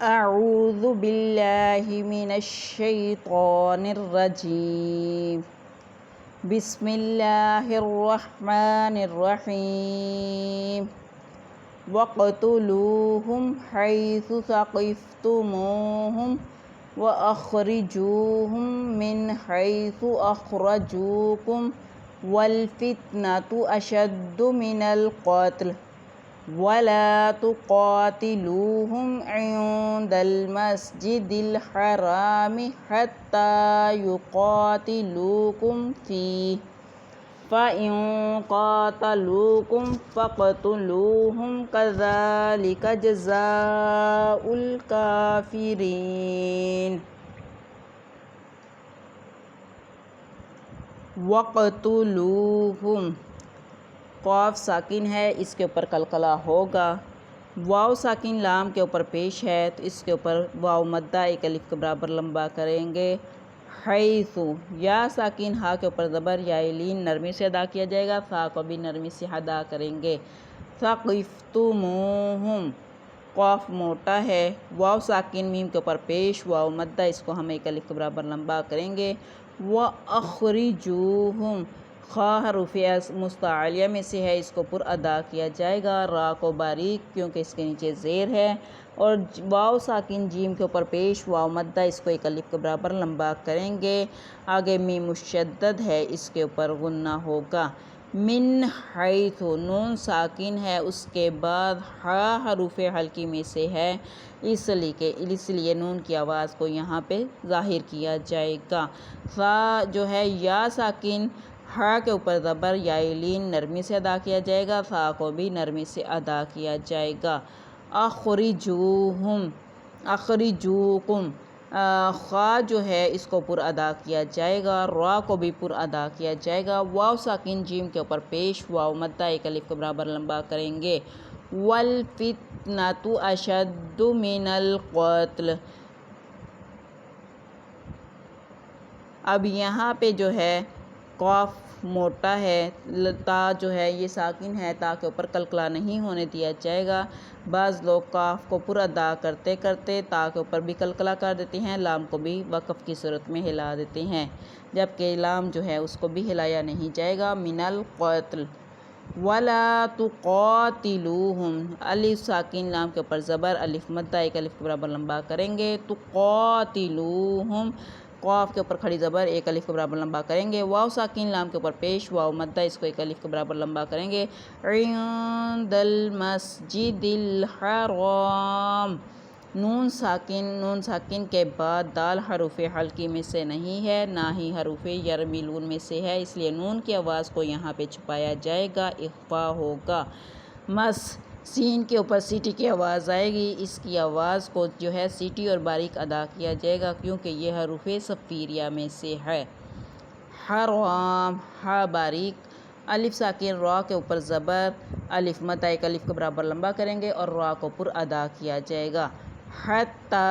أعوذ بالله من الشيطان الرجيم بسم الله الرحمن الرحيم وَاقْتُلُوهُمْ حَيْثُ ثَقِفْتُمُوهُمْ وَأَخْرِجُوهُمْ مِنْ حَيْثُ أَخْرَجُوكُمْ وَالْفِتْنَةُ أَشَدُّ مِنَ الْقَتْلِ وَلَا تُقَاتِلُوهُمْ عِنْدَ الْمَسْجِدِ الْحَرَامِ حَتَّى يُقَاتِلُوكُمْ فِيهِ فَإِنْ قَاتَلُوكُمْ فَاقْتُلُوهُمْ كَذَلِكَ جَزَاءُ الْكَافِرِينَ وَاقْتُلُوهُمْ قاف ساکن ہے، اس کے اوپر قلقلہ ہوگا۔ واو ساکن لام کے اوپر پیش ہے تو اس کے اوپر واو مدہ ایک الف کے برابر لمبا کریں گے۔ حیث یا ساکن ہا کے اوپر زبر یا لین نرمی سے ادا کیا جائے گا، فا کو بھی نرمی سے ادا کریں گے۔ ثقفتموہم قاف موٹا ہے، واو ساکن میم کے اوپر پیش واو مدہ، اس کو ہم ایک الف کے برابر لمبا کریں گے۔ وَأَخْرِجُوهُمْ خا حروف مستعلیہ میں سے ہے، اس کو پر ادا کیا جائے گا، را کو باریک کیونکہ اس کے نیچے زیر ہے، اور واو ساکن جیم کے اوپر پیش واو مدہ، اس کو ایک الف کے برابر لمبا کریں گے۔ آگے میم مشدد ہے، اس کے اوپر غنہ ہوگا۔ من حیث نون ساکن ہے، اس کے بعد ہا حروف حلقی میں سے ہے، اس لیے نون کی آواز کو یہاں پہ ظاہر کیا جائے گا۔ فا جو ہے یا ساکن ہا کے اوپر زبر یا لین نرمی سے ادا کیا جائے گا، فا کو بھی نرمی سے ادا کیا جائے گا۔ اخرجوہم اخرجوکم خا جو ہے اس کو پر ادا کیا جائے گا، را کو بھی پر ادا کیا جائے گا۔ واو ساکن جیم کے اوپر پیش واو مدہ ایک الف کے برابر لمبا کریں گے۔ والفتنۃ اشد من القتل اب یہاں پہ جو ہے قاف موٹا ہے، تا جو ہے یہ ساکن ہے، تا کے اوپر قلقلہ نہیں ہونے دیا جائے گا۔ بعض لوگ قاف کو پر ادا کرتے کرتے تا کے اوپر بھی قلقلہ کر دیتے ہیں، لام کو بھی وقف کی صورت میں ہلا دیتے ہیں، جبکہ لام جو ہے اس کو بھی ہلایا نہیں جائے گا۔ من القتل وَلَا تُقَاتِلُوهُمْ الف ساکن لام کے اوپر زبر الف مدہ ایک الف کے برابر لمبا کریں گے۔ تُقَاتِلُوهُمْ قاف کے اوپر کھڑی زبر ایک الف کے برابر لمبا کریں گے۔ واو ساکن لام کے اوپر پیش واو مدہ، اس کو ایک الف کے برابر لمبا کریں گے۔ عند المسجد الحرام نون ساکن کے بعد دال حروف حلقی میں سے نہیں ہے، نہ ہی حروف یرملون میں سے ہے، اس لیے نون کی آواز کو یہاں پہ چھپایا جائے گا، اخفا ہوگا۔ مس سین کے اوپر سیٹی کی آواز آئے گی، اس کی آواز کو جو ہے سیٹی اور باریک ادا کیا جائے گا کیونکہ یہ حروف صفیریہ میں سے ہے۔ حرام ہا باریک الف ساکن را کے اوپر زبر الف مدہ ایک الف کے برابر لمبا کریں گے اور را کو پر ادا کیا جائے گا۔ حتی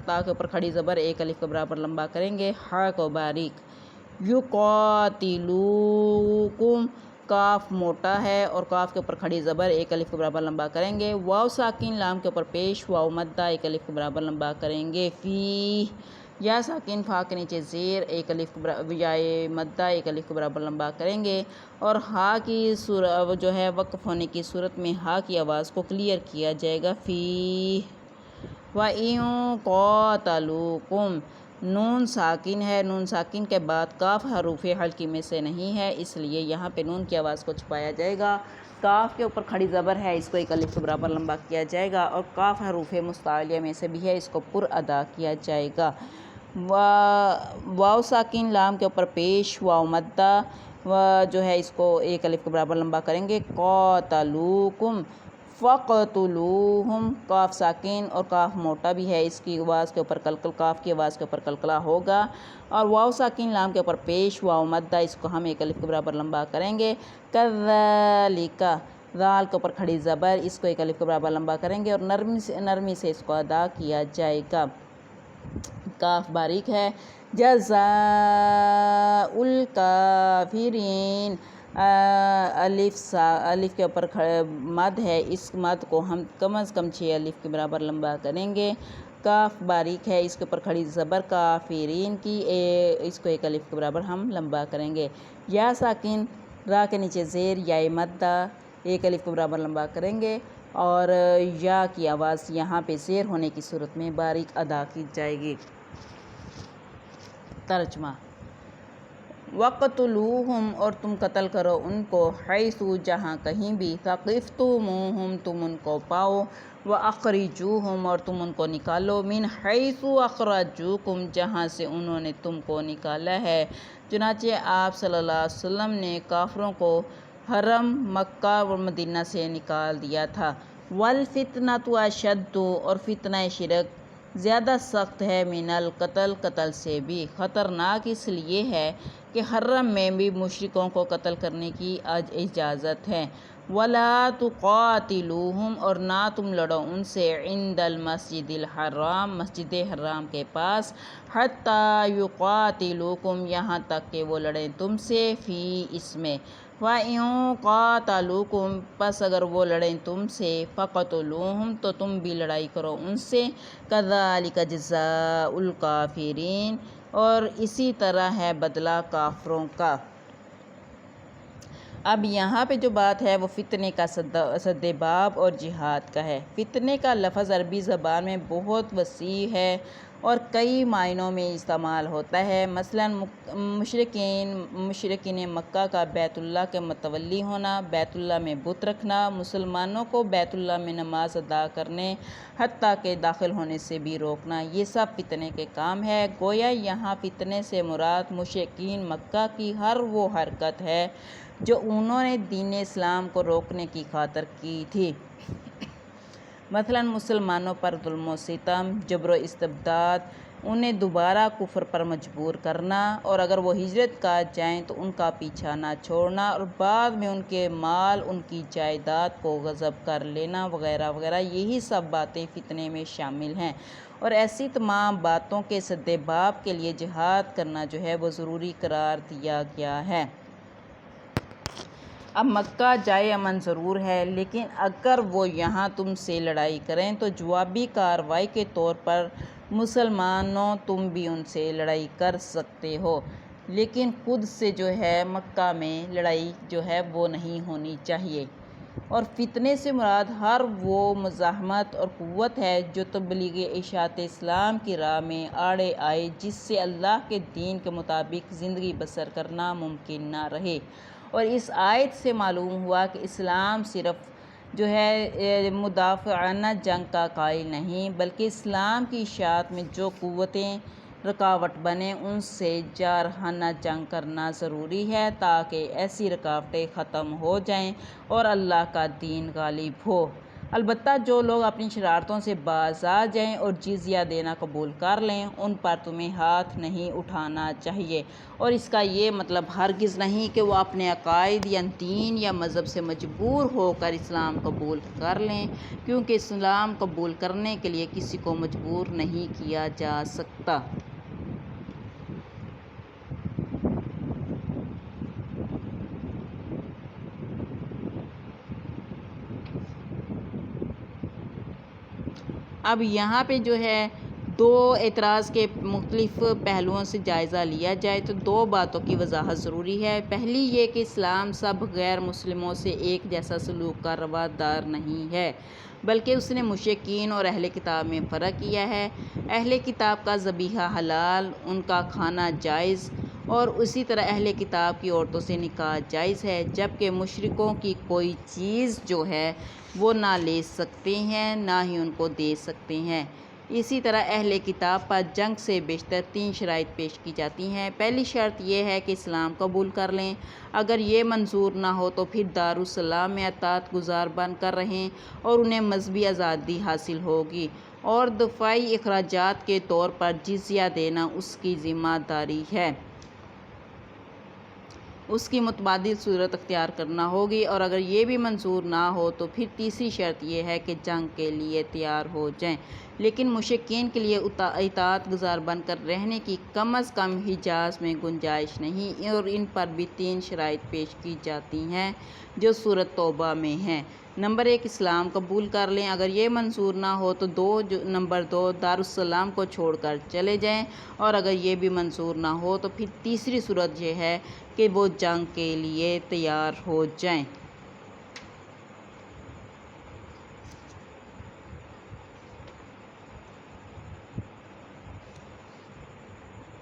تا کے اوپر کھڑی زبر ایک الف کے برابر لمبا کریں گے، ہا کو باریک۔ یقاتلوکم کاف موٹا ہے اور کاف کے اوپر کھڑی زبر ایک الف کے برابر لمبا کریں گے۔ واو ساکن لام کے اوپر پیش واو مدہ ایک الف کے برابر لمبا کریں گے۔ فی یا ساکن فا کے نیچے زیر ایک الف یا مدہ ایک الف کے برابر لمبا کریں گے، اور ہا کی جو ہے وقف ہونے کی صورت میں ہا کی آواز کو کلیئر کیا جائے گا۔ فی وَإِن قَاتَلُوكُمْ نون ساکن ہے، نون ساکن کے بعد کاف حروف حلقی میں سے نہیں ہے، اس لیے یہاں پہ نون کی آواز کو چھپایا جائے گا۔ کاف کے اوپر کھڑی زبر ہے، اس کو ایک الف کے برابر لمبا کیا جائے گا، اور کاف حروف مستعلیہ میں سے بھی ہے، اس کو پر ادا کیا جائے گا۔ واو ساکن لام کے اوپر پیش واو مدہ جو ہے اس کو ایک الف کے برابر لمبا کریں گے۔ قاتلوکم فَاقْتُلُوهُمْ کاف ساکن اور کاف موٹا بھی ہے، اس کی آواز کے اوپر کاف کی آواز کے اوپر قلقلہ ہوگا، اور واو ساکن لام کے اوپر پیش واو مدہ، اس کو ہم ایک الف کے برابر لمبا کریں گے۔ کذالک ذال کے اوپر کھڑی زبر، اس کو ایک الف کے برابر لمبا کریں گے اور نرمی سے اس کو ادا کیا جائے گا۔ کاف باریک ہے۔ جزاء الکافرین الف کے اوپر مد ہے، اس مد کو ہم کم از کم 6 الف کے برابر لمبا کریں گے۔ کاف باریک ہے، اس کے اوپر کھڑی زبر کافرین کی، اس کو 1 الف کے برابر ہم لمبا کریں گے۔ یا ساکن را کے نیچے زیر یا مدہ 1 الف کے برابر لمبا کریں گے، اور یا کی آواز یہاں پہ زیر ہونے کی صورت میں باریک ادا کی جائے گی۔ ترجمہ: وَقْتُلُوهُمْ اور تم قتل کرو ان کو، حیثُ جہاں کہیں بھی، ثَقِفْتُمُوهُمْ تم ان کو پاؤ، وَأَخْرِجُوهُمْ اور تم ان کو نکالو، مِنْ حَیثُ أَخْرَجُوكُمْ جہاں سے انہوں نے تم کو نکالا ہے۔ چنانچہ آپ صلی اللہ علیہ وسلم نے کافروں کو حرم مکہ و مدینہ سے نکال دیا تھا۔ وَالْفِتْنَةُ أَشَدُّ اور فتنہ شرک زیادہ سخت ہے، من القتل قتل سے بھی۔ خطرناک اس لیے ہے کہ حرم میں بھی مشرکوں کو قتل کرنے کی اجازت ہے۔ وَلَا تُقَاتِلُوهُمْ اور نہ تم لڑو ان سے، عند المسجد الحرام مسجد حرام کے پاس، حتیٰ یقاتلوکم یہاں تک کہ وہ لڑیں تم سے، فی اس میں، وَإِن قَاتَلُوکم پس اگر وہ لڑیں تم سے، فَقْتُلُوهُمْ تو تم بھی لڑائی کرو ان سے، كَذَلِكَ جَزَاءُ الْكَافِرِينَ اور اسی طرح ہے بدلہ کافروں کا۔ اب یہاں پہ جو بات ہے وہ فتنے کا سد باب اور جہاد کا ہے۔ فتنے کا لفظ عربی زبان میں بہت وسیع ہے اور کئی معنوں میں استعمال ہوتا ہے۔ مثلاً مشرکین مکہ کا بیت اللہ کے متولی ہونا، بیت اللہ میں بت رکھنا، مسلمانوں کو بیت اللہ میں نماز ادا کرنے حتیٰ کہ داخل ہونے سے بھی روکنا، یہ سب فتنے کے کام ہے۔ گویا یہاں فتنے سے مراد مشرکین مکہ کی ہر وہ حرکت ہے جو انہوں نے دین اسلام کو روکنے کی خاطر کی تھی۔ مثلاً مسلمانوں پر ظلم و ستم، جبر و استبداد، انہیں دوبارہ کفر پر مجبور کرنا، اور اگر وہ ہجرت کر جائیں تو ان کا پیچھا نہ چھوڑنا، اور بعد میں ان کے مال، ان کی جائیداد کو غصب کر لینا وغیرہ وغیرہ، یہی سب باتیں فتنے میں شامل ہیں، اور ایسی تمام باتوں کے سد باب کے لیے جہاد کرنا جو ہے وہ ضروری قرار دیا گیا ہے۔ اب مکہ جائے امن ضرور ہے، لیکن اگر وہ یہاں تم سے لڑائی کریں تو جوابی کارروائی کے طور پر مسلمانوں تم بھی ان سے لڑائی کر سکتے ہو، لیکن خود سے جو ہے مکہ میں لڑائی جو ہے وہ نہیں ہونی چاہیے۔ اور فتنے سے مراد ہر وہ مزاحمت اور قوت ہے جو تبلیغ اشاعت اسلام کی راہ میں آڑے آئے، جس سے اللہ کے دین کے مطابق زندگی بسر کرنا ممکن نہ رہے۔ اور اس آیت سے معلوم ہوا کہ اسلام صرف جو ہے مدافعانہ جنگ کا قائل نہیں، بلکہ اسلام کی اشاعت میں جو قوتیں رکاوٹ بنیں ان سے جارحانہ جنگ کرنا ضروری ہے، تاکہ ایسی رکاوٹیں ختم ہو جائیں اور اللہ کا دین غالب ہو۔ البتہ جو لوگ اپنی شرارتوں سے باز آ جائیں اور جزیہ دینا قبول کر لیں، ان پر تمہیں ہاتھ نہیں اٹھانا چاہیے، اور اس کا یہ مطلب ہرگز نہیں کہ وہ اپنے عقائد یا دین یا مذہب سے مجبور ہو کر اسلام قبول کر لیں، کیونکہ اسلام قبول کرنے کے لیے کسی کو مجبور نہیں کیا جا سکتا۔ اب یہاں پہ جو ہے دو اعتراض کے مختلف پہلوؤں سے جائزہ لیا جائے تو دو باتوں کی وضاحت ضروری ہے۔ پہلی یہ کہ اسلام سب غیر مسلموں سے ایک جیسا سلوک کا روادار نہیں ہے، بلکہ اس نے مشرکین اور اہل کتاب میں فرق کیا ہے۔ اہل کتاب کا ذبیحہ حلال، ان کا کھانا جائز، اور اسی طرح اہل کتاب کی عورتوں سے نکاح جائز ہے، جبکہ مشرکوں کی کوئی چیز جو ہے وہ نہ لے سکتے ہیں نہ ہی ان کو دے سکتے ہیں۔ اسی طرح اہل کتاب پر جنگ سے بیشتر 3 شرائط پیش کی جاتی ہیں۔ پہلی شرط یہ ہے کہ اسلام قبول کر لیں، اگر یہ منظور نہ ہو تو پھر دارالسلام میں اطاعت گزار بن کر رہیں اور انہیں مذہبی آزادی حاصل ہوگی، اور دفاعی اخراجات کے طور پر جزیہ دینا اس کی ذمہ داری ہے۔ اس کی متبادل صورت اختیار کرنا ہوگی، اور اگر یہ بھی منظور نہ ہو تو پھر تیسری شرط یہ ہے کہ جنگ کے لیے تیار ہو جائیں، لیکن مشرکین کے لیے اطاعت گزار بن کر رہنے کی کم از کم حجاز میں گنجائش نہیں، اور ان پر بھی 3 شرائط پیش کی جاتی ہیں جو سورۃ توبہ میں ہیں۔ نمبر 1، اسلام قبول کر لیں۔ اگر یہ منظور نہ ہو تو نمبر 2، دارالسلام کو چھوڑ کر چلے جائیں، اور اگر یہ بھی منظور نہ ہو تو پھر تیسری صورت یہ ہے کہ وہ جنگ کے لیے تیار ہو جائیں۔